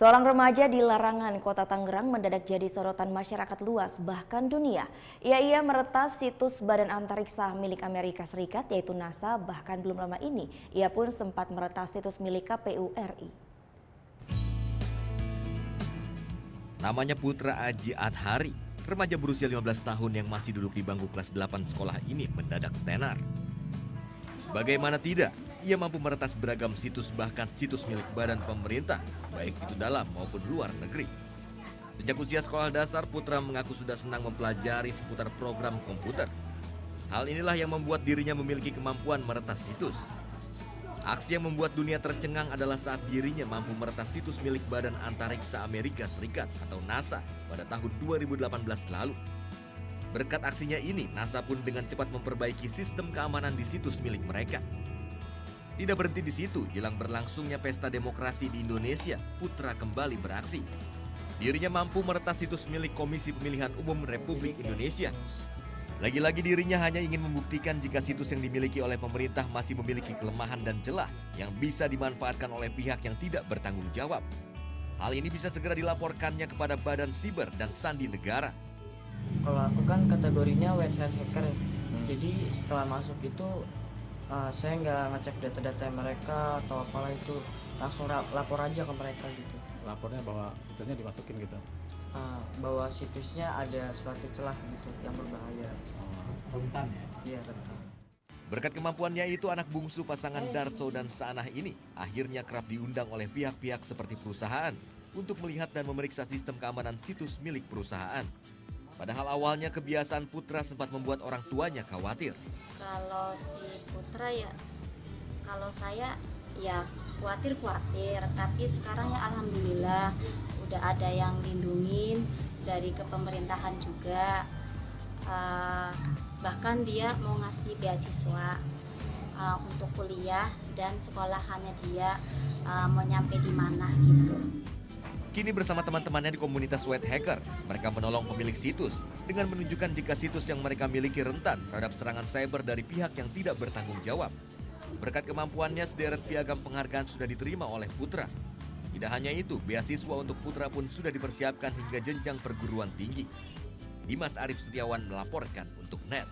Seorang remaja di Larangan, Kota Tangerang mendadak jadi sorotan masyarakat luas bahkan dunia. Ia meretas situs Badan Antariksa milik Amerika Serikat yaitu NASA, bahkan belum lama ini ia pun sempat meretas situs milik KPU RI. Namanya Putra Aji Adhari, remaja berusia 15 tahun yang masih duduk di bangku kelas 8 sekolah ini mendadak tenar. Bagaimana tidak, ia mampu meretas beragam situs, bahkan situs milik badan pemerintah, baik itu dalam maupun luar negeri. Sejak usia sekolah dasar, Putra mengaku sudah senang mempelajari seputar program komputer. Hal inilah yang membuat dirinya memiliki kemampuan meretas situs. Aksi yang membuat dunia tercengang adalah saat dirinya mampu meretas situs milik Badan Antariksa Amerika Serikat atau NASA pada tahun 2018 lalu. Berkat aksinya ini, NASA pun dengan cepat memperbaiki sistem keamanan di situs milik mereka. Tidak berhenti di situ, jelang berlangsungnya pesta demokrasi di Indonesia, Putra kembali beraksi. Dirinya mampu meretas situs milik Komisi Pemilihan Umum Republik Indonesia. Lagi-lagi dirinya hanya ingin membuktikan jika situs yang dimiliki oleh pemerintah masih memiliki kelemahan dan celah yang bisa dimanfaatkan oleh pihak yang tidak bertanggung jawab. Hal ini bisa segera dilaporkannya kepada Badan Siber dan Sandi Negara. Kalau aku kan kategorinya white hat hacker ya. Jadi setelah masuk itu saya nggak ngecek data-data mereka atau apalah itu, langsung lapor aja ke mereka gitu. Lapornya bahwa situsnya dimasukin gitu? Bahwa situsnya ada suatu celah gitu yang berbahaya. Rentan ya? Iya, rentan. Berkat kemampuannya itu, anak bungsu pasangan Darso dan Saanah ini akhirnya kerap diundang oleh pihak-pihak seperti perusahaan untuk melihat dan memeriksa sistem keamanan situs milik perusahaan. Padahal awalnya kebiasaan Putra sempat membuat orang tuanya khawatir. Kalau si Putra ya, kalau saya ya khawatir, tapi sekarang ya alhamdulillah udah ada yang lindungin dari kepemerintahan juga. Bahkan dia mau ngasih beasiswa untuk kuliah dan sekolahannya dia mau nyampe di mana gitu. Kini bersama teman-temannya di komunitas White Hacker, mereka menolong pemilik situs dengan menunjukkan jika situs yang mereka miliki rentan terhadap serangan cyber dari pihak yang tidak bertanggung jawab. Berkat kemampuannya, sederet piagam penghargaan sudah diterima oleh Putra. Tidak hanya itu, beasiswa untuk Putra pun sudah dipersiapkan hingga jenjang perguruan tinggi. Dimas Arif Setiawan melaporkan untuk NET.